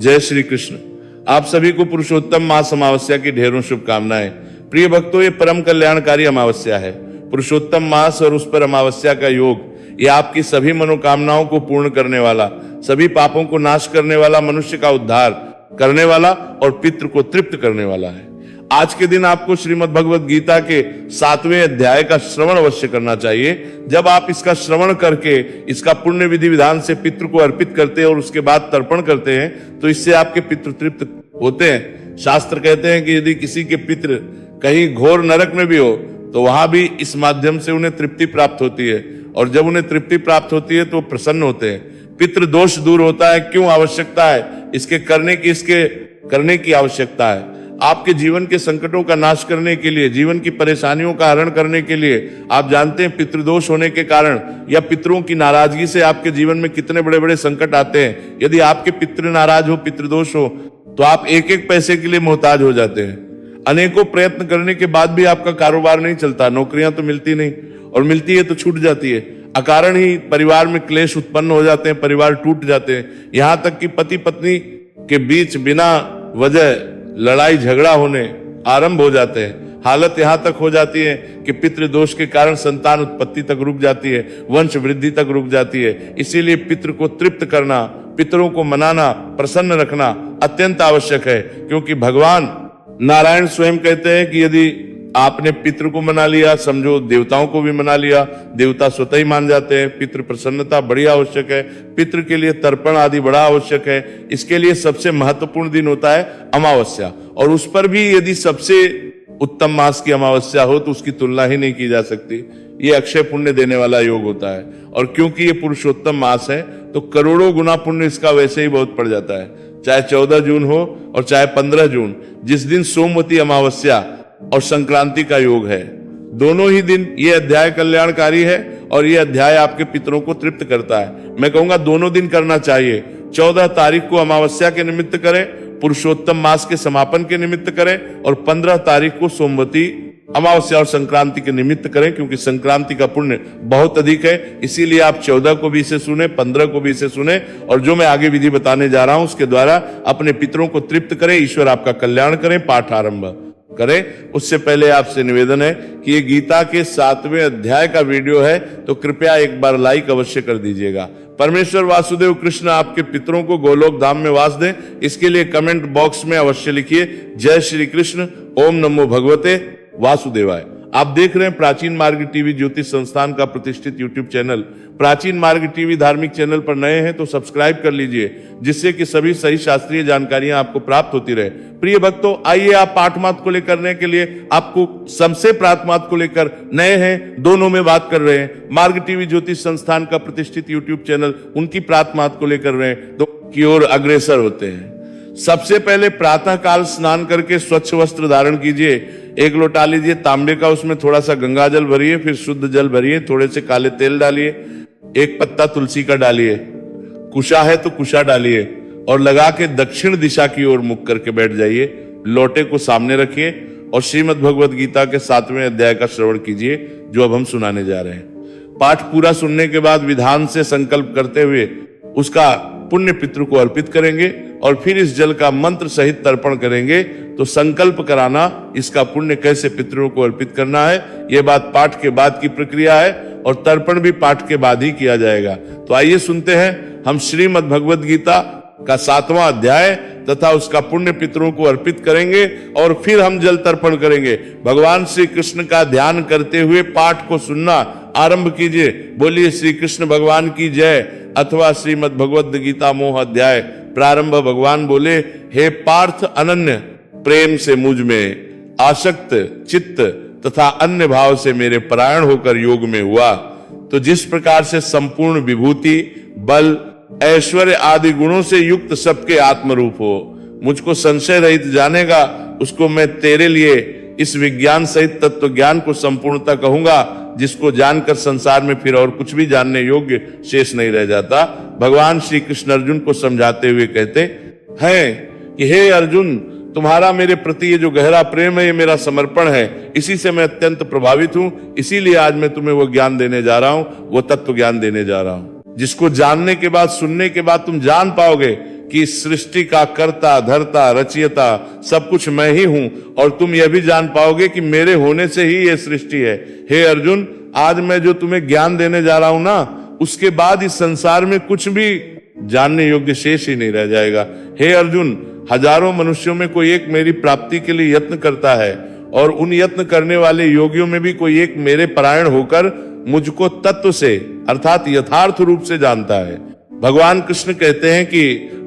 जय श्री कृष्ण। आप सभी को पुरुषोत्तम मास अमावस्या की ढेरों शुभकामनाएं। प्रिय भक्तों, ये परम कल्याणकारी अमावस्या है। पुरुषोत्तम मास और उस पर अमावस्या का योग, ये आपकी सभी मनोकामनाओं को पूर्ण करने वाला, सभी पापों को नाश करने वाला, मनुष्य का उद्धार करने वाला और पितृ को तृप्त करने वाला है। आज के दिन आपको श्रीमद् भगवद गीता के 7वें अध्याय का श्रवण अवश्य करना चाहिए। जब आप इसका श्रवण करके इसका पुण्य विधि विधान से पितृ को अर्पित करते हैं और उसके बाद तर्पण करते हैं तो इससे आपके पितृ तृप्त होते हैं। शास्त्र कहते हैं कि यदि किसी के पितृ कहीं घोर नरक में भी हो तो वहां भी इस माध्यम से उन्हें तृप्ति प्राप्त होती है, और जब उन्हें तृप्ति प्राप्त होती है तो प्रसन्न होते हैं। पितृ दोष दूर होता है। क्यों आवश्यकता है इसके करने की आवश्यकता है। आपके जीवन के संकटों का नाश करने के लिए, जीवन की परेशानियों का हरण करने के लिए, आप जानते हैं पितृदोष होने के कारण या पितरों की नाराजगी से आपके जीवन में कितने बड़े बड़े संकट आते हैं। यदि आपके पितृ नाराज हो, पितृदोष हो, तो आप एक एक पैसे के लिए मोहताज हो जाते हैं। अनेकों प्रयत्न करने के बाद भी आपका कारोबार नहीं चलता, नौकरियां तो मिलती नहीं, और मिलती है तो छूट जाती है। अकारण ही परिवार में क्लेश उत्पन्न हो जाते हैं, परिवार टूट जाते हैं। यहां तक कि पति पत्नी के बीच बिना वजह लड़ाई झगड़ा होने आरंभ हो जाते हैं। हालत यहां तक हो जाती है कि पितृ दोष के कारण संतान उत्पत्ति तक रुक जाती है, वंश वृद्धि तक रुक जाती है। इसीलिए पितृ को तृप्त करना, पितरों को मनाना, प्रसन्न रखना अत्यंत आवश्यक है। क्योंकि भगवान नारायण स्वयं कहते हैं कि यदि आपने पितृ को मना लिया, समझो देवताओं को भी मना लिया, देवता स्वतः ही मान जाते हैं। पितृ प्रसन्नता बड़ी आवश्यक है। पितृ के लिए तर्पण आदि बड़ा आवश्यक है। इसके लिए सबसे महत्वपूर्ण दिन होता है अमावस्या, और उस पर भी यदि सबसे उत्तम मास की अमावस्या हो तो उसकी तुलना ही नहीं की जा सकती। ये अक्षय पुण्य देने वाला योग होता है, और क्योंकि ये पुरुषोत्तम मास है तो करोड़ों गुना पुण्य इसका वैसे ही बहुत पड़ जाता है। चाहे 14 जून हो और चाहे 15 जून, जिस दिन सोमवती अमावस्या और संक्रांति का योग है, दोनों ही दिन ये अध्याय कल्याणकारी है और ये अध्याय आपके पितरों को तृप्त करता है। मैं कहूंगा दोनों दिन करना चाहिए। 14 तारीख को अमावस्या के निमित्त करें, पुरुषोत्तम मास के समापन के निमित्त करें, और 15 तारीख को सोमवती अमावस्या और संक्रांति के निमित्त करें, क्योंकि संक्रांति का पुण्य बहुत अधिक है। इसीलिए आप 14 को भी इसे सुने, 15 को भी इसे सुने, और जो मैं आगे विधि बताने जा रहा हूं उसके द्वारा अपने पितरों को तृप्त करें, ईश्वर आपका कल्याण करें। पाठ आरंभ करें उससे पहले आपसे निवेदन है कि ये गीता के 7वें अध्याय का वीडियो है, तो कृपया एक बार लाइक अवश्य कर दीजिएगा। परमेश्वर वासुदेव कृष्ण आपके पितरों को गोलोक धाम में वास दें, इसके लिए कमेंट बॉक्स में अवश्य लिखिए जय श्री कृष्ण, ओम नमो भगवते वासुदेवाय। आप देख रहे हैं प्राचीन मार्ग टीवी ज्योतिष संस्थान का प्रतिष्ठित यूट्यूब चैनल। प्राचीन मार्ग टीवी धार्मिक चैनल पर नए हैं तो सब्सक्राइब कर लीजिए, जिससे कि सभी सही शास्त्रीय जानकारियां आपको प्राप्त होती रहे। प्रिय भक्तों, आइए आप पाठमात को लेकर करने के लिए आपको सबसे प्रातमात को लेकर नए हैं, दोनों में बात कर रहे हैं। मार्ग टीवी ज्योतिष संस्थान का प्रतिष्ठित यूट्यूब चैनल उनकी प्रातमात को लेकर रहे हैं तो की ओर अग्रसर होते हैं। सबसे पहले प्रातः काल स्नान करके स्वच्छ वस्त्र धारण कीजिए। एक लोटा लीजिए तांबे का, उसमें थोड़ा सा गंगा जल भरिए, फिर शुद्ध जल भरिए, थोड़े से काले तेल डालिए, एक पत्ता तुलसी का डालिए, कुशा है तो कुशा डालिए, और लगा के दक्षिण दिशा की ओर मुख करके बैठ जाइए। लोटे को सामने रखिए और श्रीमद् भगवद गीता के 7वें अध्याय का श्रवण कीजिए, जो अब हम सुनाने जा रहे हैं। पाठ पूरा सुनने के बाद विधान से संकल्प करते हुए उसका पुण्य पितृ को अर्पित करेंगे, और फिर इस जल का मंत्र सहित तर्पण करेंगे। तो संकल्प कराना, इसका पुण्य कैसे पितरों को अर्पित करना है, यह बात पाठ के बाद की प्रक्रिया है, और तर्पण भी पाठ के बाद ही किया जाएगा। तो आइए सुनते हैं हम श्रीमद् भगवद गीता का 7वां अध्याय तथा उसका पुण्य पितरों को अर्पित करेंगे, और फिर हम जल तर्पण करेंगे। भगवान श्री कृष्ण का ध्यान करते हुए पाठ को सुनना आरंभ कीजिए। बोलिए श्री कृष्ण भगवान की जय। अथवा श्रीमद् भगवद गीता मोह अध्याय प्रारंभ। भगवान बोले, हे पार्थ, अनन्य प्रेम से मुझ में आसक्त चित्त तथा अन्य भाव से मेरे परायण होकर योग में हुआ, तो जिस प्रकार से संपूर्ण विभूति, बल, ऐश्वर्य आदि गुणों से युक्त सबके आत्मरूप हो, मुझको संशय रहित जानेगा, उसको मैं तेरे लिए इस विज्ञान सहित तत्व ज्ञान को संपूर्णता कहूंगा, जिसको जानकर संसार में फिर और कुछ भी जानने योग्य शेष नहीं रह जाता। भगवान श्री कृष्ण अर्जुन को समझाते हुए कहते हैं कि हे अर्जुन, तुम्हारा मेरे प्रति ये जो गहरा प्रेम है, ये मेरा समर्पण है, इसी से मैं अत्यंत प्रभावित हूं। इसीलिए आज मैं तुम्हें वो ज्ञान देने जा रहा हूं, वो तत्व ज्ञान देने जा रहा हूं, जिसको जानने के बाद, सुनने के बाद तुम जान पाओगे कि सृष्टि का कर्ता धर्ता रचयिता सब कुछ मैं ही हूं, और तुम यह भी जान पाओगे कि मेरे होने से ही यह सृष्टि है। हे अर्जुन, आज मैं जो तुम्हें ज्ञान देने जा रहा हूं ना, उसके बाद इस संसार में कुछ भी जानने योग्य शेष ही नहीं रह जाएगा। हे अर्जुन, हजारों मनुष्यों में कोई एक मेरी प्राप्ति के लिए यत्न करता है, और उन यत्न करने वाले योगियों में भी कोई एक मेरे परायण होकर मुझको तत्व से अर्थात यथार्थ रूप से जानता है। भगवान कृष्ण कहते हैं कि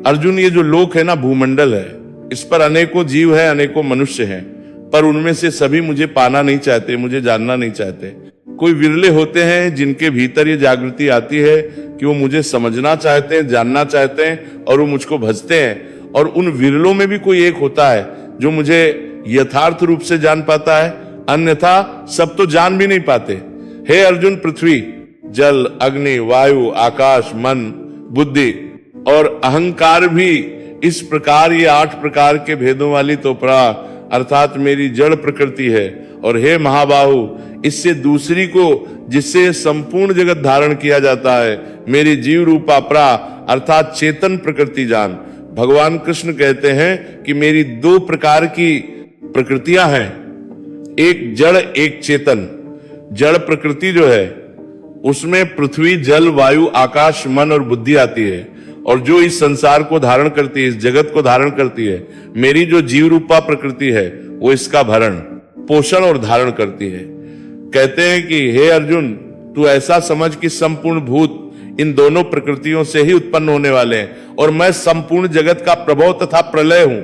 अर्जुन, ये जो लोक है ना, भूमंडल है, इस पर अनेकों जीव है, अनेकों मनुष्य हैं, पर उनमें से सभी मुझे पाना नहीं चाहते, मुझे जानना नहीं चाहते। कोई विरले होते हैं जिनके भीतर ये जागृति आती है कि वो मुझे समझना चाहते हैं, जानना चाहते हैं, और वो मुझको भजते हैं। और उन विरलों में भी कोई एक होता है जो मुझे यथार्थ रूप से जान पाता है, अन्यथा सब तो जान भी नहीं पाते। हे अर्जुन, पृथ्वी, जल, अग्नि, वायु, आकाश, मन, बुद्धि और अहंकार भी इस प्रकार ये 8 प्रकार के भेदों वाली तोपरा अर्थात मेरी जड़ प्रकृति है। और हे महाबाहु, इससे दूसरी को जिससे संपूर्ण जगत धारण किया जाता है, मेरी जीव रूपा परा अर्थात चेतन प्रकृति जान। भगवान कृष्ण कहते हैं कि मेरी 2 प्रकार की प्रकृतियां हैं, एक जड़ एक चेतन। जड़ प्रकृति जो है उसमें पृथ्वी, जल, वायु, आकाश, मन और बुद्धि आती है, और जो इस संसार को धारण करती है, इस जगत को धारण करती है। मेरी जो जीव रूपा प्रकृति है वो इसका भरण पोषण और धारण करती है। कहते हैं कि हे अर्जुन, तू ऐसा समझ कि संपूर्ण भूत इन दोनों प्रकृतियों से ही उत्पन्न होने वाले हैं, और मैं संपूर्ण जगत का प्रभव तथा प्रलय हूं,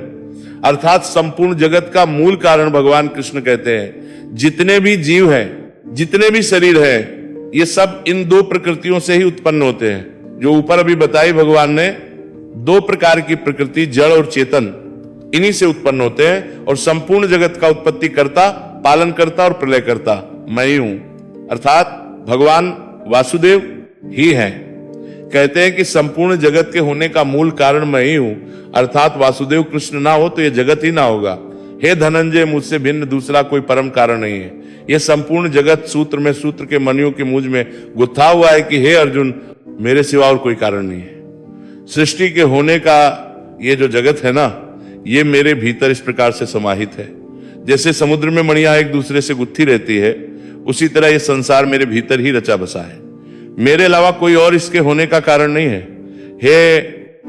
अर्थात संपूर्ण जगत का मूल कारण। भगवान कृष्ण कहते हैं जितने भी जीव हैं, जितने भी शरीर हैं, ये सब इन 2 प्रकृतियों से ही उत्पन्न होते हैं। जो ऊपर अभी बताई भगवान ने 2 प्रकार की प्रकृति, जड़ और चेतन, इन्हीं से उत्पन्न होते हैं, और संपूर्ण जगत का उत्पत्ति करता, पालन करता और प्रलय करता मैं ही हूं, अर्थात भगवान वासुदेव ही हैं। कहते हैं कि संपूर्ण जगत के होने का मूल कारण मैं ही हूं, अर्थात वासुदेव कृष्ण ना हो तो यह जगत ही ना होगा। हे धनंजय, मुझसे भिन्न दूसरा कोई परम कारण नहीं है। यह संपूर्ण जगत सूत्र में, सूत्र के मणियों की मूंज में गुत्था हुआ है कि हे अर्जुन, मेरे सिवा और कोई कारण नहीं है। सृष्टि के होने का ये जो जगत है ना, ये मेरे भीतर इस प्रकार से समाहित है। जैसे समुद्र में मणियां एक दूसरे से गुत्थी रहती है, उसी तरह ये संसार मेरे भीतर ही रचा बसा है। मेरे अलावा कोई और इसके होने का कारण नहीं है। हे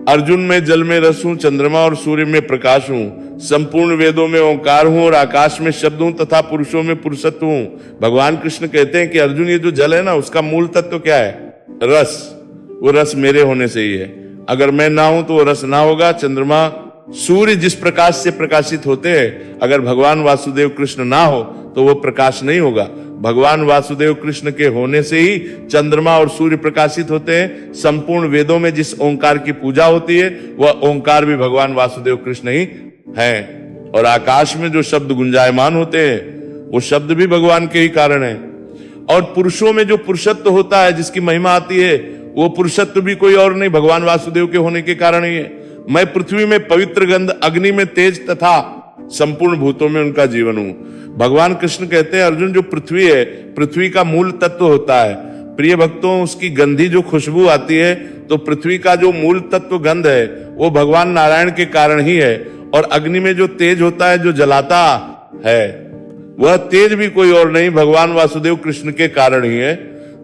अर्जुन, मैं जल में रस हूं, चंद्रमा और सूर्य में प्रकाश हूं, संपूर्ण वेदों में ओंकार हूं, और आकाश में शब्द हूं, तथा पुरुषों में पुरुषत्व हूं। भगवान कृष्ण कहते हैं कि अर्जुन, ये जो जल है ना, उसका मूल तत्व क्या है? रस। वो रस मेरे होने से ही है। अगर मैं ना हूं तो वो रस ना होगा। चंद्रमा, सूर्य जिस प्रकाश से प्रकाशित होते हैं, अगर भगवान वासुदेव कृष्ण ना हो तो वो प्रकाश नहीं होगा। भगवान वासुदेव कृष्ण के होने से ही चंद्रमा और सूर्य प्रकाशित होते हैं। संपूर्ण वेदों में जिस ओंकार की पूजा होती है, वह ओंकार भी भगवान वासुदेव कृष्ण ही है। और आकाश में जो शब्द गुंजायमान होते हैं, वो शब्द भी भगवान के ही कारण है। और पुरुषों में जो पुरुषत्व होता है, जिसकी महिमा आती है, वो पुरुषत्व भी कोई और नहीं, भगवान वासुदेव के होने के कारण ही है। मैं पृथ्वी में पवित्र गंध, अग्नि में तेज तथा संपूर्ण भूतों में उनका जीवन हूं। भगवान कृष्ण कहते हैं अर्जुन, जो पृथ्वी है, पृथ्वी का मूल तत्व होता है। प्रिय भक्तों, उसकी गंधी जो खुशबू आती है, तो पृथ्वी का जो मूल तत्व गंध है, वो भगवान नारायण के कारण ही है। और अग्नि में जो तेज होता है, जो जलाता है, वह तेज भी कोई और नहीं, भगवान वासुदेव कृष्ण के कारण ही है।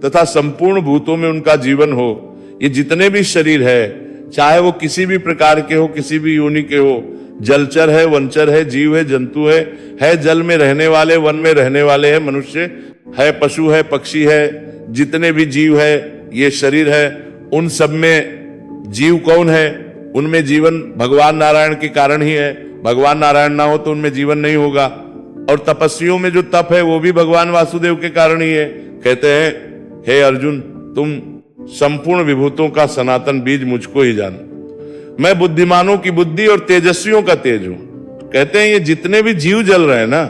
तथा संपूर्ण भूतों में उनका जीवन हो। ये जितने भी शरीर है, चाहे वो किसी भी प्रकार के हो, किसी भी योनि के हो, जलचर है, वनचर है, जीव है, जंतु है जल में रहने वाले, वन में रहने वाले है, मनुष्य है, पशु है, पक्षी है, जितने भी जीव है, ये शरीर है, उन सब में जीव कौन है? उनमें जीवन भगवान नारायण के कारण ही है। भगवान नारायण ना हो तो उनमें जीवन नहीं होगा। और तपस्वियों में जो तप है, वो भी भगवान वासुदेव के कारण ही है। कहते हैं, हे अर्जुन, तुम संपूर्ण विभूतों का सनातन बीज मुझको ही जान। मैं बुद्धिमानों की बुद्धि और तेजस्वियों का तेज हूं। कहते हैं ये जितने भी जीव जल रहे हैं ना,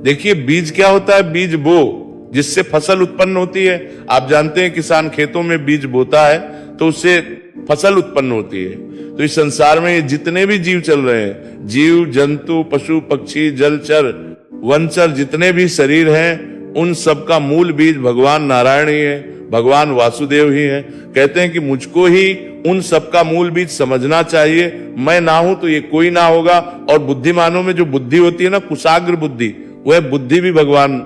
देखिए बीज क्या होता है? बीज बो, जिससे फसल उत्पन्न होती है। आप जानते हैं किसान खेतों में बीज बोता है तो उससे फसल उत्पन्न होती है। तो इस संसार में ये जितने भी जीव चल रहे हैं, जीव, जंतु, पशु, पक्षी, जलचर, वनचर, जितने भी शरीर हैं, उन सब का मूल बीज भगवान नारायण ही है। भगवान वासुदेव ही हैं। कहते हैं कि मुझको ही उन सबका मूल बीज समझना चाहिए, मैं ना हूं तो ये कोई ना होगा। और बुद्धिमानों में जो बुद्धि होती है ना, कुशाग्र बुद्धि, वह बुद्धि भी भगवान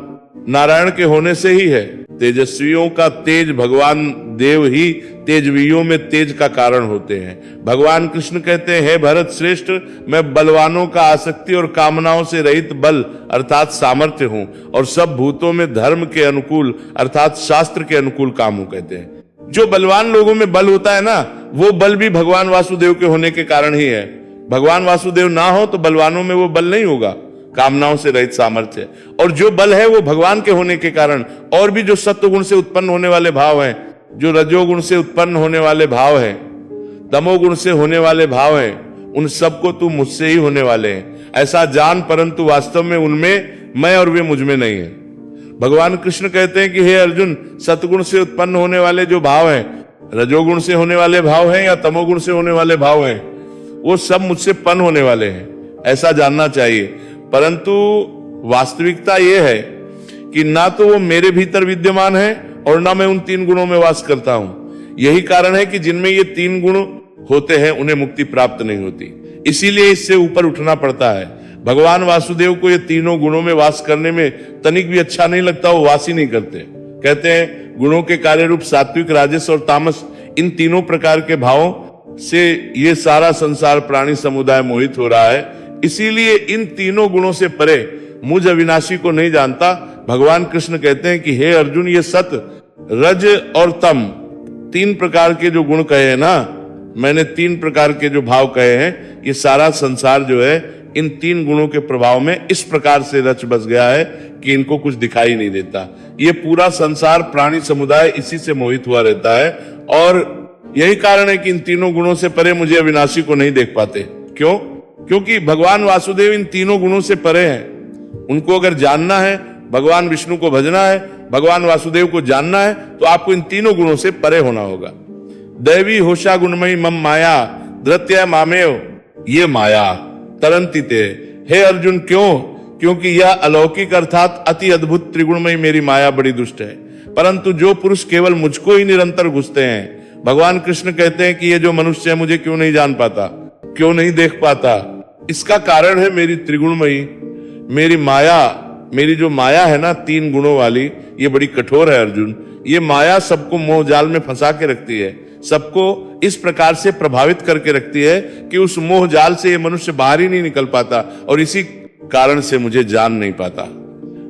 नारायण के होने से ही है। तेजस्वियों का तेज भगवान देव ही तेजवियों में तेज का कारण होते हैं। भगवान कृष्ण कहते हैं, हे भरत श्रेष्ठ, मैं बलवानों का आसक्ति और कामनाओं से रहित बल अर्थात सामर्थ्य हूं और सब भूतों में धर्म के अनुकूल अर्थात शास्त्र के अनुकूल काम हूं। कहते हैं जो बलवान लोगों में बल होता है ना, वो बल भी भगवान वासुदेव के होने के कारण ही है। भगवान वासुदेव ना हो तो बलवानों में वो बल नहीं होगा, कामनाओं से रहित सामर्थ्य। और जो बल है वो भगवान के होने के कारण, और भी जो सत्व गुण से उत्पन्न होने वाले भाव हैं, जो रजोगुण से उत्पन्न होने वाले भाव हैं, तमोगुण से होने वाले भाव हैं, उन सबको तू मुझसे ही होने वाले हैं ऐसा जान, परंतु वास्तव में उनमें मैं और वे मुझ में नहीं है। भगवान कृष्ण कहते हैं कि हे अर्जुन, सतगुण से उत्पन्न होने वाले जो भाव हैं, रजोगुण से होने वाले भाव हैं या तमोगुण से होने वाले भाव हैं, वो सब मुझसे पन होने वाले हैं, ऐसा जानना चाहिए। परंतु वास्तविकता यह है कि ना तो वो मेरे भीतर विद्यमान है और ना मैं उन तीन गुणों में वास करता हूं। यही कारण है कि जिनमें ये तीन गुण होते हैं उन्हें मुक्ति प्राप्त नहीं होती, इसीलिए इससे ऊपर उठना पड़ता है। भगवान वासुदेव को ये तीनों गुणों में वास करने में तनिक भी अच्छा नहीं लगता, वो वास ही नहीं करते। कहते हैं गुणों के कार्य रूप सात्विक, राजस और तामस, इन तीनों प्रकार के भावों से ये सारा संसार प्राणी समुदाय मोहित हो रहा है। इसीलिए इन तीनों गुणों से परे मुझ अविनाशी को नहीं जानता। भगवान कृष्ण कहते हैं कि हे अर्जुन, ये सत, रज और तम, तीन प्रकार के जो गुण कहे हैं ना, मैंने तीन प्रकार के जो भाव कहे हैं, ये सारा संसार जो है इन तीन गुणों के प्रभाव में इस प्रकार से रच बस गया है कि इनको कुछ दिखाई नहीं देता। ये पूरा संसार प्राणी समुदाय इसी से मोहित हुआ रहता है और यही कारण है कि इन तीनों गुणों से परे मुझे अविनाशी को नहीं देख पाते। क्यों? क्योंकि भगवान वासुदेव इन तीनों गुणों से परे हैं। उनको अगर जानना है, भगवान विष्णु को भजना है, भगवान वासुदेव को जानना है, तो आपको इन तीनों गुणों से परे होना होगा। दैवी होशा गुणमयी मम माया धृत्य मामेव, ये माया तरंती ते। हे अर्जुन, क्यों? क्योंकि यह अलौकिक अर्थात अति अद्भुत त्रिगुणमयी मेरी माया बड़ी दुष्ट है। परंतु जो पुरुष केवल मुझको ही निरंतर घुसते हैं, भगवान कृष्ण कहते हैं कि ये जो मनुष्य है मुझे क्यों नहीं जान पाता, क्यों नहीं देख पाता? इसका कारण है मेरी त्रिगुणमयी, मेरी माया। मेरी जो माया है ना, तीन गुणों वाली, ये बड़ी कठोर है अर्जुन। ये माया सबको मोह जाल में फंसा के रखती है, सबको इस प्रकार से प्रभावित करके रखती है कि उस मोह जाल से ये मनुष्य बाहर ही नहीं निकल पाता, और इसी कारण से मुझे जान नहीं पाता।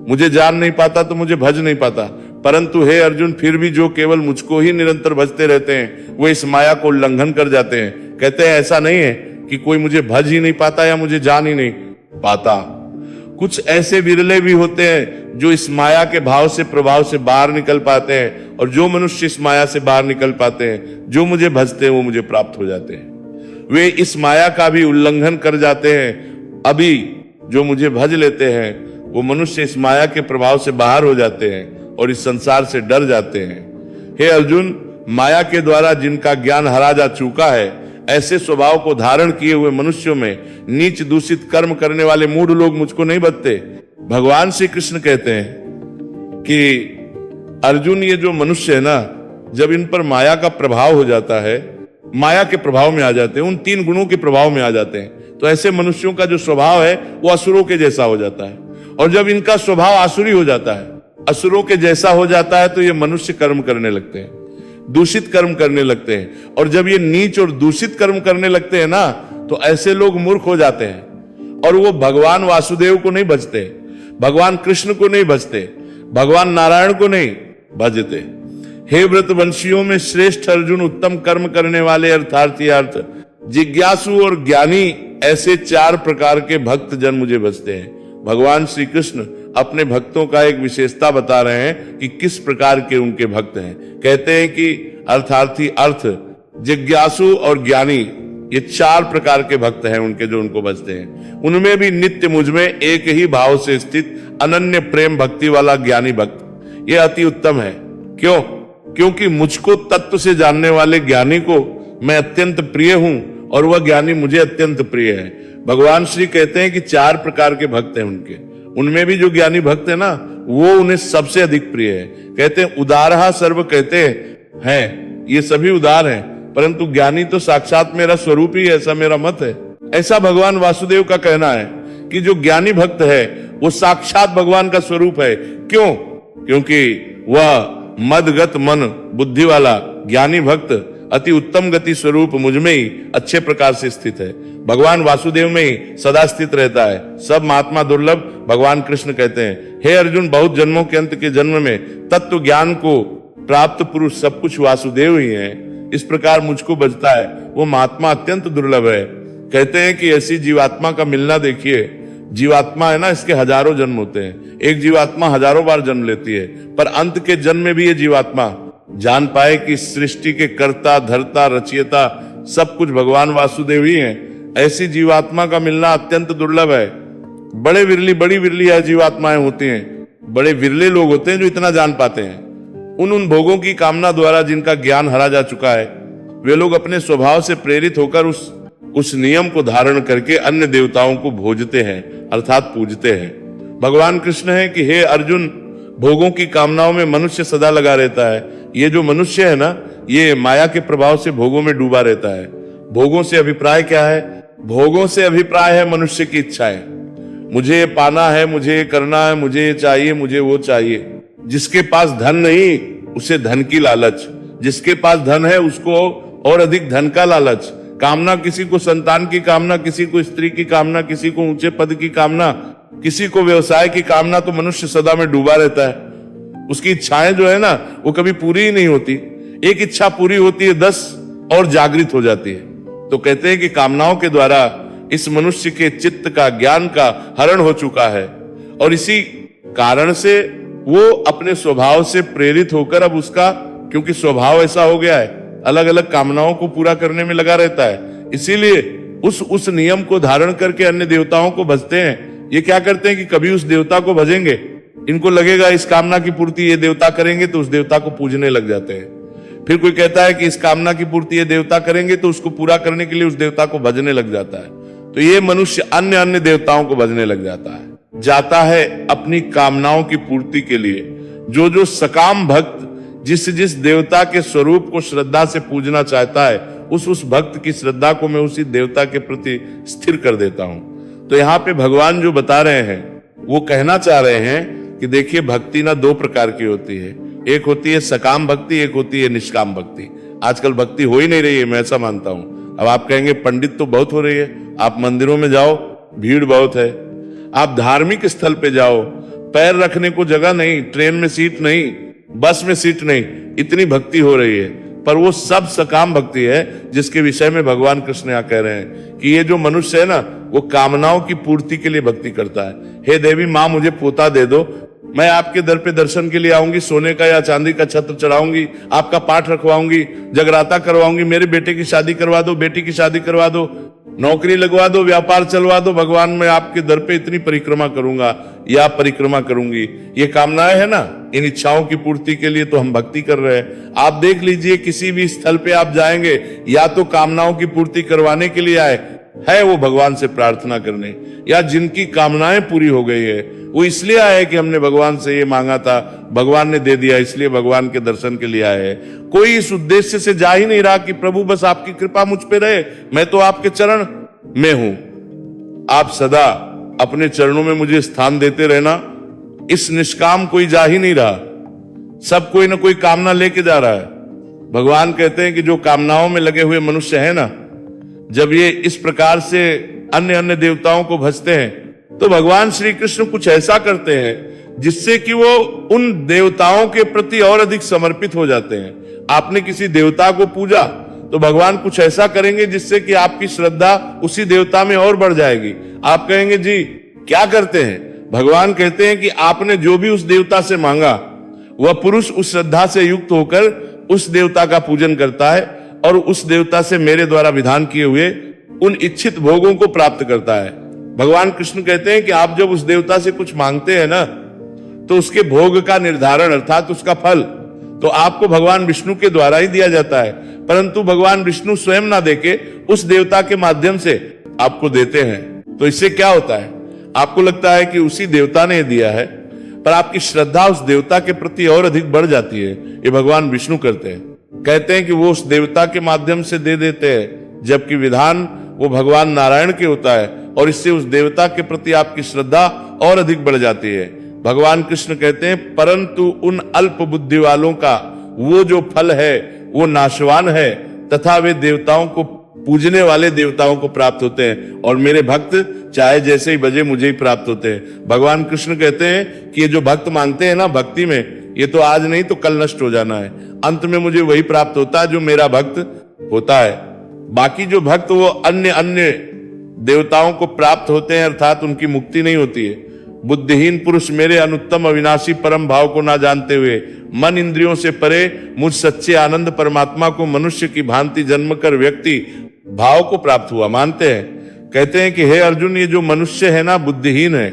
मुझे जान नहीं पाता तो मुझे भज नहीं पाता। परंतु हे अर्जुन, फिर भी जो केवल मुझको ही निरंतर भजते रहते हैं, वो इस माया को उल्लंघन कर जाते हैं। कहते हैं ऐसा नहीं है कि कोई मुझे भज ही नहीं पाता या मुझे जान ही नहीं पाता। कुछ ऐसे विरले भी होते हैं जो इस माया के भाव से, प्रभाव से बाहर निकल पाते हैं, और जो मनुष्य इस माया से बाहर निकल पाते हैं, जो मुझे भजते हैं, वो मुझे प्राप्त हो जाते हैं। वे इस माया का भी उल्लंघन कर जाते हैं। अभी जो मुझे भज लेते हैं, वो मनुष्य इस माया के प्रभाव से बाहर हो जाते हैं और इस संसार से डर जाते हैं। हे अर्जुन, माया के द्वारा जिनका ज्ञान हरा जा चुका है, ऐसे स्वभाव को धारण किए हुए मनुष्यों में नीच दूषित कर्म करने वाले मूढ़ लोग मुझको नहीं बचते। भगवान श्री कृष्ण कहते हैं कि अर्जुन, ये जो मनुष्य है ना, जब इन पर माया का प्रभाव हो जाता है, माया के प्रभाव में आ जाते हैं, उन तीन गुणों के प्रभाव में आ जाते हैं, तो ऐसे मनुष्यों का जो स्वभाव है वो असुरों के जैसा हो जाता है। और जब इनका स्वभाव आसुरी हो जाता है, असुरों के जैसा हो जाता है, तो ये मनुष्य कर्म करने लगते हैं, दूषित कर्म करने लगते हैं। और जब ये नीच और दूषित कर्म करने लगते हैं ना, तो ऐसे लोग मूर्ख हो जाते हैं और वो भगवान वासुदेव को नहीं भजते, भगवान कृष्ण को नहीं भजते, भगवान नारायण को नहीं भजते। हे व्रतवंशियों में श्रेष्ठ अर्जुन, उत्तम कर्म करने वाले अर्थार्थी अर्थ, जिज्ञासु और ज्ञानी, ऐसे चार प्रकार के भक्त जन मुझे भजते हैं। भगवान श्री कृष्ण अपने भक्तों का एक विशेषता बता रहे हैं कि किस प्रकार के उनके भक्त हैं। कहते हैं कि अर्थार्थी अर्थ, जिज्ञासु और ज्ञानी, ये चार प्रकार के भक्त हैं उनके, जो उनको भजते हैं। उनमें भी नित्य मुझमें एक ही भाव से स्थित अनन्य प्रेम भक्ति वाला ज्ञानी भक्त, ये अति उत्तम है। क्यों? क्योंकि मुझको तत्व से जानने वाले ज्ञानी को मैं अत्यंत प्रिय हूं और वह ज्ञानी मुझे अत्यंत प्रिय है। भगवान श्री कहते हैं कि चार प्रकार के भक्त हैं उनके, उनमें भी जो ज्ञानी भक्त है ना, वो उन्हें सबसे अधिक प्रिय है। कहते हैं उदारहा सर्व कहते हैं, ये सभी उदार हैं, परंतु ज्ञानी तो साक्षात मेरा स्वरूप ही है, ऐसा मेरा मत है। ऐसा भगवान वासुदेव का कहना है कि जो ज्ञानी भक्त है वो साक्षात भगवान का स्वरूप है। क्यों? क्योंकि वह मदगत मन बुद्धि वाला ज्ञानी भक्त अति उत्तम गति स्वरूप मुझ में ही अच्छे प्रकार से स्थित है। भगवान वासुदेव में ही सदा स्थित रहता है। सब महात्मा दुर्लभ भगवान कृष्ण कहते हैं, हे अर्जुन, बहुत जन्मों के अंत के जन्म में तत्व ज्ञान को प्राप्त पुरुष सब कुछ वासुदेव ही है। इस प्रकार मुझको बचता है वो महात्मा अत्यंत दुर्लभ है। कहते हैं कि ऐसी जीवात्मा का मिलना, देखिए जीवात्मा है ना, इसके हजारों जन्म होते हैं। एक जीवात्मा हजारों बार जन्म लेती है, पर अंत के जन्म में भी ये जीवात्मा जान पाए कि सृष्टि के कर्ता धर्ता रचयिता सब कुछ भगवान वासुदेव ही हैं। ऐसी जीवात्मा का मिलना अत्यंत दुर्लभ है। बड़ी विरली जीवात्माएं होती हैं, बड़े विरले लोग होते हैं जो इतना जान पाते हैं। उन भोगों की कामना द्वारा जिनका ज्ञान हरा जा चुका है, वे लोग अपने स्वभाव से प्रेरित होकर उस नियम को धारण करके अन्य देवताओं को भोजते हैं, अर्थात पूजते हैं। भगवान कृष्ण है कि हे अर्जुन, भोगों की कामनाओं में मनुष्य सदा लगा रहता है। ये जो मनुष्य है ना, ये माया के प्रभाव से भोगों में डूबा रहता है। भोगों से अभिप्राय क्या है? भोगों से अभिप्राय है मनुष्य की इच्छाएं। मुझे ये पाना है, मुझे ये करना है, मुझे ये चाहिए, मुझे वो चाहिए। जिसके पास धन नहीं उसे धन की लालच, जिसके पास धन है उसको और अधिक धन का लालच। कामना, किसी को संतान की कामना, किसी को स्त्री की कामना, किसी को ऊंचे पद की कामना, किसी को व्यवसाय की कामना। तो मनुष्य सदा में डूबा रहता है। उसकी इच्छाएं जो है ना, वो कभी पूरी ही नहीं होती। एक इच्छा पूरी होती है, 10 और जागृत हो जाती है। तो कहते हैं कि कामनाओं के द्वारा इस मनुष्य के चित्त का, ज्ञान का हरण हो चुका है, और इसी कारण से वो अपने स्वभाव से प्रेरित होकर अब उसका, क्योंकि स्वभाव ऐसा हो गया है, अलग अलग कामनाओं को पूरा करने में लगा रहता है। इसीलिए उस नियम को धारण करके अन्य देवताओं को भजते हैं। ये क्या करते हैं कि कभी उस देवता को भजेंगे, इनको लगेगा इस कामना की पूर्ति ये देवता करेंगे, तो उस देवता को पूजने लग जाते हैं। फिर कोई कहता है कि इस कामना की पूर्ति ये देवता करेंगे, तो उसको पूरा करने के लिए उस देवता को भजने लग जाता है। तो ये मनुष्य अन्य देवताओं को भजने लग जाता है अपनी कामनाओं की पूर्ति के लिए। जो सकाम भक्त जिस देवता के स्वरूप को श्रद्धा से पूजना चाहता है, उस भक्त की श्रद्धा को मैं उसी देवता के प्रति स्थिर कर देता हूं। तो यहाँ पे भगवान जो बता रहे हैं, वो कहना चाह रहे हैं कि देखिए, भक्ति ना 2 प्रकार की होती है। एक होती है सकाम भक्ति, एक होती है निष्काम भक्ति। आजकल भक्ति हो ही नहीं रही है, मैं ऐसा मानता हूं। अब आप कहेंगे पंडित तो बहुत हो रही है, आप मंदिरों में जाओ भीड़ बहुत है, आप धार्मिक स्थल पे जाओ पैर रखने को जगह नहीं, ट्रेन में सीट नहीं, बस में सीट नहीं, इतनी भक्ति हो रही है। पर वो सब सकाम भक्ति है जिसके विषय में भगवान कृष्ण यहाँ कह रहे हैं कि ये जो मनुष्य है ना, वो कामनाओं की पूर्ति के लिए भक्ति करता है। हे देवी माँ, मुझे पोता दे दो, मैं आपके दर पे दर्शन के लिए आऊंगी, सोने का या चांदी का छत्र चढ़ाऊंगी, आपका पाठ रखवाऊंगी, जगराता करवाऊंगी, मेरे बेटे की शादी करवा दो, बेटी की शादी करवा दो, नौकरी लगवा दो, व्यापार चलवा दो। भगवान, मैं आपके दर पे इतनी परिक्रमा करूंगा या परिक्रमा करूंगी। ये कामनाएं है ना, इन इच्छाओं की पूर्ति के लिए तो हम भक्ति कर रहे हैं। आप देख लीजिए, किसी भी स्थल पे आप जाएंगे, या तो कामनाओं की पूर्ति करवाने के लिए आए है वो भगवान से प्रार्थना करने, या जिनकी कामनाएं पूरी हो गई है वो इसलिए आए कि हमने भगवान से ये मांगा था, भगवान ने दे दिया, इसलिए भगवान के दर्शन के लिए आए हैं। कोई इस उद्देश्य से जा ही नहीं रहा कि प्रभु बस आपकी कृपा मुझ पे रहे, मैं तो आपके चरण में हूं, आप सदा अपने चरणों में मुझे स्थान देते रहना। इस निष्काम कोई जा ही नहीं रहा, सब कोई ना कोई कामना लेके जा रहा है। भगवान कहते हैं कि जो कामनाओं में लगे हुए मनुष्य है ना, जब ये इस प्रकार से अन्य देवताओं को भजते हैं, तो भगवान श्री कृष्ण कुछ ऐसा करते हैं जिससे कि वो उन देवताओं के प्रति और अधिक समर्पित हो जाते हैं। आपने किसी देवता को पूजा तो भगवान कुछ ऐसा करेंगे जिससे कि आपकी श्रद्धा उसी देवता में और बढ़ जाएगी। आप कहेंगे जी क्या करते हैं? भगवान कहते हैं कि आपने जो भी उस देवता से मांगा, वह पुरुष उस श्रद्धा से युक्त होकर उस देवता का पूजन करता है और उस देवता से मेरे द्वारा विधान किए हुए उन इच्छित भोगों को प्राप्त करता है। भगवान कृष्ण कहते हैं कि आप जब उस देवता से कुछ मांगते हैं ना, तो उसके भोग का निर्धारण अर्थात उसका फल तो आपको भगवान विष्णु के द्वारा ही दिया जाता है, परंतु भगवान विष्णु स्वयं ना देके उस देवता के माध्यम से आपको देते हैं। तो इससे क्या होता है? आपको लगता है कि उसी देवता ने दिया है, पर आपकी श्रद्धा उस देवता के प्रति और अधिक बढ़ जाती है। ये भगवान विष्णु करते हैं। कहते हैं कि वो उस देवता के माध्यम से दे देते हैं, जबकि विधान वो भगवान नारायण के होता है, और इससे उस देवता के प्रति आपकी श्रद्धा और अधिक बढ़ जाती है। भगवान कृष्ण कहते हैं, परंतु उन अल्प बुद्धि वालों का वो जो फल है वो नाशवान है, तथा वे देवताओं को पूजने वाले देवताओं को प्राप्त होते हैं, और मेरे भक्त चाहे जैसे ही बजे मुझे ही प्राप्त होते हैं। भगवान कृष्ण कहते हैं कि ये जो भक्त मांगते हैं ना भक्ति में, ये तो आज नहीं तो कल नष्ट हो जाना है। अंत में मुझे वही प्राप्त होता है जो मेरा भक्त होता है। बाकी जो भक्त वो अन्य अन्य देवताओं को प्राप्त होते हैं, अर्थात उनकी मुक्ति नहीं होती है। बुद्धिहीन पुरुष मेरे अनुत्तम अविनाशी परम भाव को ना जानते हुए मन इंद्रियों से परे मुझ सच्चे आनंद परमात्मा को मनुष्य की भांति जन्म कर व्यक्ति भाव को प्राप्त हुआ मानते हैं। कहते हैं कि हे अर्जुन, ये जो मनुष्य है ना बुद्धिहीन है,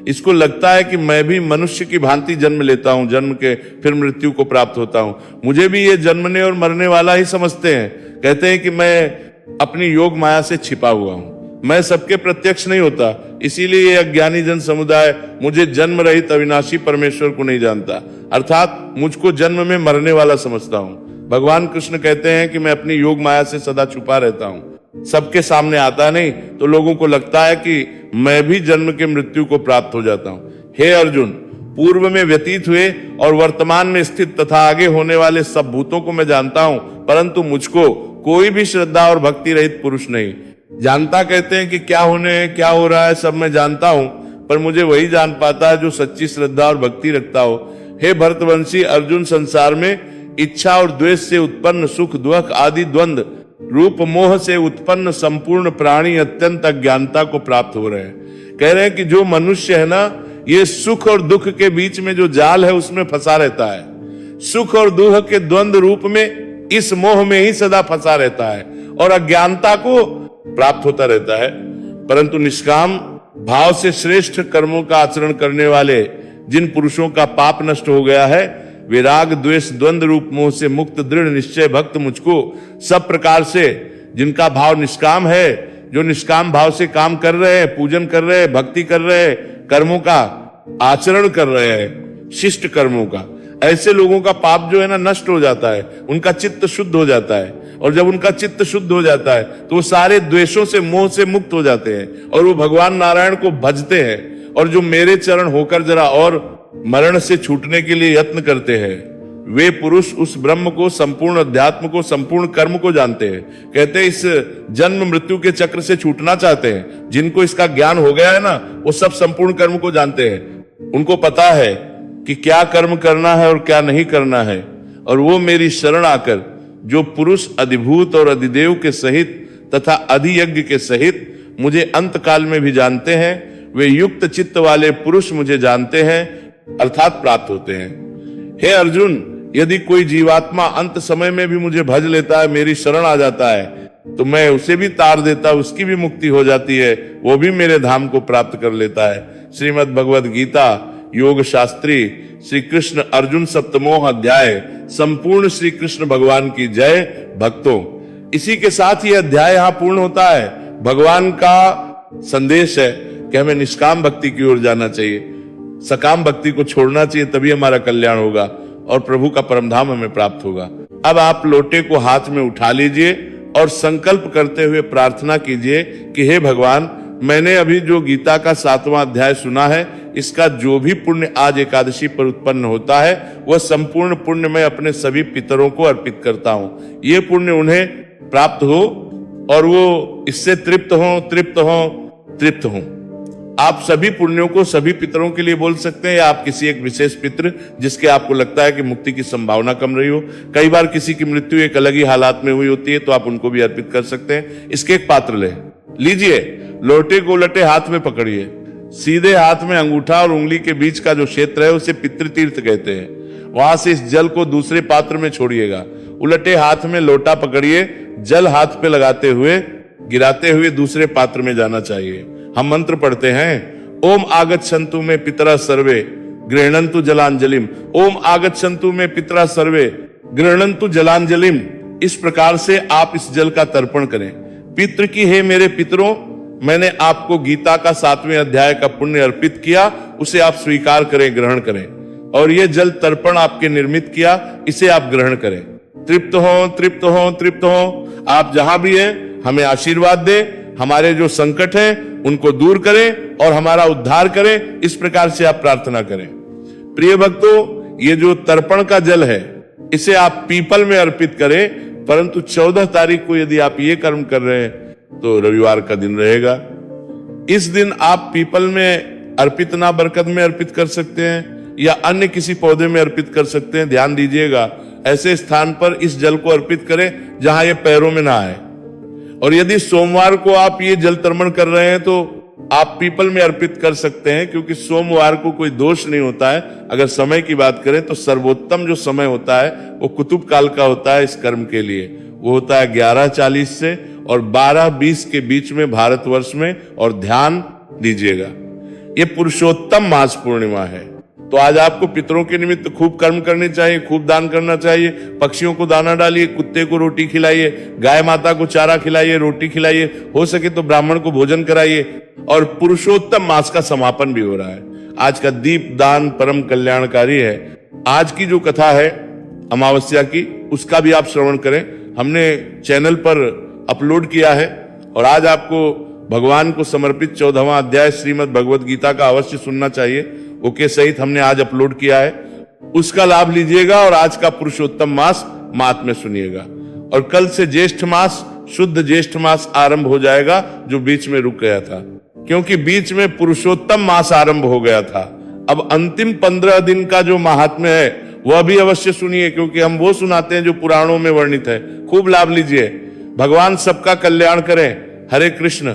इसको लगता है कि मैं भी मनुष्य की भांति जन्म लेता हूं, जन्म के फिर मृत्यु को प्राप्त होता हूं, मुझे भी ये जन्मने और मरने वाला ही समझते हैं। कहते हैं कि मैं अपनी योग माया से छिपा हुआ हूं, मैं सबके प्रत्यक्ष नहीं होता, इसीलिए ये अज्ञानी जन समुदाय मुझे जन्म रहित अविनाशी परमेश्वर को नहीं जानता, अर्थात मुझको जन्म में मरने वाला समझता हूं। भगवान कृष्ण कहते हैं कि मैं अपनी योग माया से सदा छुपा रहता हूं, सबके सामने आता नहीं, तो लोगों को लगता है कि मैं भी जन्म के मृत्यु को प्राप्त हो जाता हूं। हे अर्जुन, पूर्व में व्यतीत हुए और वर्तमान में स्थित तथा आगे होने वाले सब भूतों को मैं जानता हूं, परंतु मुझको कोई भी श्रद्धा और भक्ति रहित पुरुष नहीं जानता। कहते हैं कि क्या होने क्या हो रहा है सब मैं जानता हूं, पर मुझे वही जान पाता है जो सच्ची श्रद्धा और भक्ति रखता हो। हे भरतवंशी अर्जुन, संसार में इच्छा और द्वेष से उत्पन्न सुख दुख आदि द्वंद रूप मोह से उत्पन्न संपूर्ण प्राणी अत्यंत अज्ञानता को प्राप्त हो रहे हैं। कह रहे हैं कि जो मनुष्य है ना, ये सुख और दुख के बीच में जो जाल है उसमें फंसा रहता है, सुख और दुख के द्वंद रूप में इस मोह में ही सदा फंसा रहता है और अज्ञानता को प्राप्त होता रहता है। परंतु निष्काम भाव से श्रेष्ठ कर्मों का आचरण करने वाले जिन पुरुषों का पाप नष्ट हो गया है, विराग द्वेष द्वंद रूप मोह से मुक्त दृढ़ निश्चय भक्त मुझको सब प्रकार से, जिनका भाव निष्काम है, जो निष्काम भाव से काम कर रहे हैं, पूजन कर रहे हैं, भक्ति कर रहे हैं, कर्मों का आचरण कर रहे हैं, शिष्ट कर्मों का, ऐसे लोगों का पाप जो है ना नष्ट हो जाता है, उनका चित्त शुद्ध हो जाता है। और जब उनका चित्त शुद्ध हो जाता है तो वो सारे द्वेषों से मोह से मुक्त हो जाते हैं और वो भगवान नारायण को भजते हैं। और जो मेरे चरण होकर जरा और मरण से छूटने के लिए यत्न करते हैं, वे पुरुष उस ब्रह्म को, संपूर्ण अध्यात्म को, संपूर्ण कर्म को जानते हैं। कहते हैं इस जन्म मृत्यु के चक्र से छूटना चाहते हैं, जिनको इसका ज्ञान हो गया है ना, वो सब संपूर्ण कर्म को जानते हैं। उनको पता है कि क्या कर्म करना है और क्या नहीं करना है, और वो मेरी शरण आकर जो पुरुष अधिभूत और अधिदेव के सहित तथा अधियज्ञ के सहित मुझे अंत काल में भी जानते हैं, वे युक्त चित्त वाले पुरुष मुझे जानते हैं, अर्थात प्राप्त होते हैं। हे अर्जुन, यदि कोई जीवात्मा अंत समय में भी मुझे भज लेता है, मेरी शरण आ जाता है, तो मैं उसे भी तार देता, उसकी भी मुक्ति हो जाती है, वो भी मेरे धाम को प्राप्त कर लेता है। श्रीमद् भगवद गीता योग शास्त्री श्री कृष्ण अर्जुन सप्तमोह अध्याय संपूर्ण श्री कृष्ण भगवान की जय। भक्तों, इसी के साथ ये अध्याय यहाँ पूर्ण होता है। भगवान का संदेश है कि हमें निष्काम भक्ति की ओर जाना चाहिए, सकाम भक्ति को छोड़ना चाहिए, तभी हमारा कल्याण होगा और प्रभु का परम धाम हमें प्राप्त होगा। अब आप लोटे को हाथ में उठा लीजिए और संकल्प करते हुए प्रार्थना कीजिए कि हे भगवान, मैंने अभी जो गीता का 7वां अध्याय सुना है, इसका जो भी पुण्य आज एकादशी पर उत्पन्न होता है, वह संपूर्ण पुण्य मैं अपने सभी पितरों को अर्पित करता हूं। ये पुण्य उन्हें प्राप्त हो और वो इससे तृप्त हो। आप सभी पुण्यों को सभी पितरों के लिए बोल सकते हैं, या आप किसी एक विशेष पितृ जिसके आपको लगता है कि मुक्ति की संभावना कम रही हो। कई बार किसी की मृत्यु एक अलग ही हालात में हुई होती है, तो आप उनको भी अर्पित कर सकते हैं। इसके एक पात्र लीजिए, लोटे को उलटे हाथ में पकड़िए, सीधे हाथ में अंगूठा और उंगली के बीच का जो क्षेत्र है उसे पितृतीर्थ कहते हैं। वहां से इस जल को दूसरे पात्र में छोड़िएगा। उलटे हाथ में लोटा पकड़िए, जल हाथ पे लगाते हुए गिराते हुए दूसरे पात्र में जाना चाहिए। हम मंत्र पढ़ते हैं, ओम आगच्छन्तु में पितरा सर्वे गृह्णन्तु जलांजलिम। ओम आगच्छन्तु में पितरा सर्वे गृह्णन्तु जलांजलिम। इस प्रकार से आप इस जल का तर्पण करें। पितृ की, हे मेरे पितरों, मैंने आपको गीता का 7वें अध्याय का पुण्य अर्पित किया, उसे आप स्वीकार करें, ग्रहण करें। और ये जल तर्पण आपके निर्मित किया, इसे आप ग्रहण करें। तृप्त हो, तृप्त हो, तृप्त हो। आप जहां भी हैं हमें आशीर्वाद दें, हमारे जो संकट हैं उनको दूर करें और हमारा उद्धार करें, इस प्रकार से आप प्रार्थना करें। प्रिय भक्तों, ये जो तर्पण का जल है इसे आप पीपल में अर्पित करें, परंतु 14 तारीख को यदि आप ये कर्म कर रहे हैं तो रविवार का दिन रहेगा। इस दिन आप पीपल में अर्पित ना बरकत में अर्पित कर सकते हैं या अन्य किसी पौधे में अर्पित कर सकते हैं। ध्यान दीजिएगा, ऐसे स्थान पर इस जल को अर्पित करें जहां ये पैरों में ना आए। और यदि सोमवार को आप ये जल तर्पण कर रहे हैं तो आप पीपल में अर्पित कर सकते हैं, क्योंकि सोमवार को कोई दोष नहीं होता है। अगर समय की बात करें तो सर्वोत्तम जो समय होता है वो कुतुब काल का होता है इस कर्म के लिए। वो होता है 11:40 से और 12:20 के बीच में भारतवर्ष में। और ध्यान दीजिएगा, ये पुरुषोत्तम मास पूर्णिमा है, तो आज आपको पितरों के निमित्त खूब कर्म करने चाहिए, खूब दान करना चाहिए। पक्षियों को दाना डालिए, कुत्ते को रोटी खिलाइए, गाय माता को चारा खिलाइए, रोटी खिलाइए, हो सके तो ब्राह्मण को भोजन कराइए। और पुरुषोत्तम मास का समापन भी हो रहा है। आज का दीप दान परम कल्याणकारी है। आज की जो कथा है अमावस्या की, उसका भी आप श्रवण करें। हमने चैनल पर अपलोड किया है और आज आपको भगवान को समर्पित 14वां अध्याय श्रीमद् भगवद गीता का अवश्य सुनना चाहिए। ओके सहित हमने आज अपलोड किया है, उसका लाभ लीजिएगा और आज का पुरुषोत्तम मास महात्म्य सुनिएगा। और कल से ज्येष्ठ मास, शुद्ध ज्येष्ठ मास आरंभ हो जाएगा, जो बीच में रुक गया था, क्योंकि बीच में पुरुषोत्तम मास आरंभ हो गया था। अब अंतिम 15 दिन का जो महात्म्य है वह भी अवश्य सुनिए, क्योंकि हम वो सुनाते हैं जो पुराणों में वर्णित है। खूब लाभ लीजिए। भगवान सबका कल्याण करें। हरे कृष्ण।